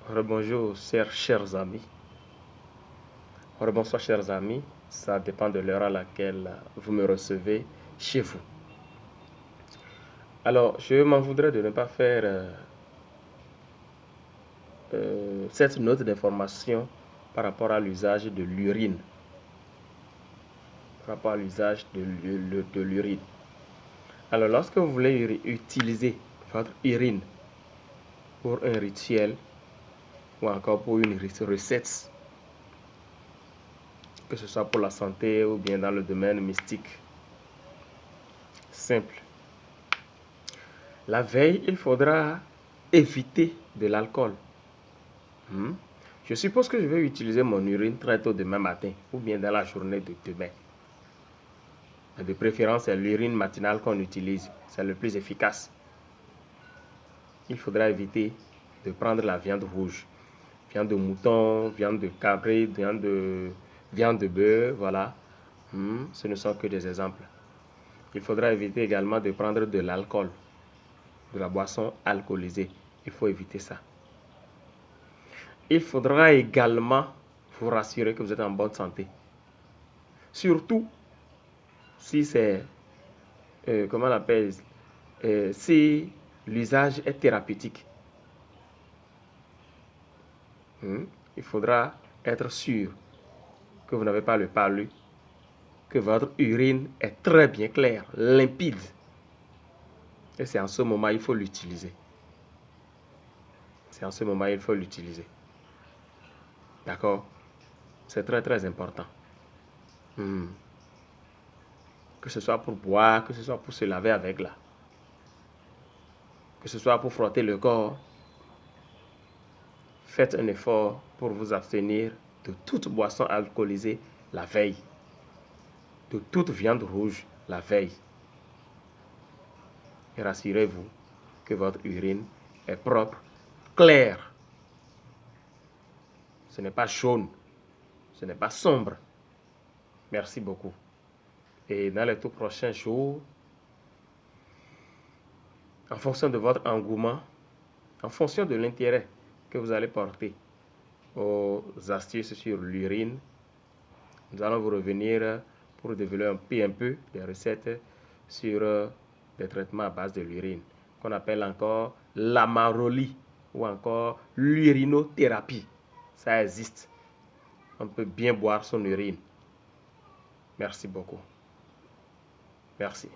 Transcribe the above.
Rebonjour, chers amis. Rebonsoir, chers amis. Ça dépend de l'heure à laquelle vous me recevez chez vous. Alors, je m'en voudrais de ne pas faire cette note d'information par rapport à l'usage de l'urine. Par rapport à l'usage de l'urine. Alors, lorsque vous voulez utiliser votre urine pour un rituel ou encore pour une recette, que ce soit pour la santé ou bien dans le domaine mystique, simple. La veille, il faudra éviter de l'alcool. Je suppose que je vais utiliser mon urine très tôt demain matin ou bien dans la journée de demain. De préférence, c'est l'urine matinale qu'on utilise. C'est le plus efficace. Il faudra éviter de prendre la viande rouge. Viande de mouton, viande de cabri, viande de bœuf, voilà. Ce ne sont que des exemples. Il faudra éviter également de prendre de l'alcool, de la boisson alcoolisée. Il faut éviter ça. Il faudra également vous rassurer que vous êtes en bonne santé. Surtout si c'est, comment on appelle, si l'usage est thérapeutique. Il faudra être sûr que vous n'avez pas le palu, que votre urine est très bien claire, limpide. Et c'est en ce moment qu'il faut l'utiliser. C'est en ce moment qu'il faut l'utiliser. D'accord? C'est très très important. Que ce soit pour boire, que ce soit pour se laver avec là. Que ce soit pour frotter le corps. Faites un effort pour vous abstenir de toute boisson alcoolisée la veille. De toute viande rouge la veille. Et rassurez-vous que votre urine est propre, claire. Ce n'est pas jaune, ce n'est pas sombre. Merci beaucoup. Et dans les tout prochains jours, en fonction de votre engouement, en fonction de l'intérêt que vous allez porter aux astuces sur l'urine, nous allons vous revenir pour développer un peu des recettes sur des traitements à base de l'urine, qu'on appelle encore l'amaroli ou encore l'urinothérapie. Ça existe. On peut bien boire son urine. Merci beaucoup. Merci.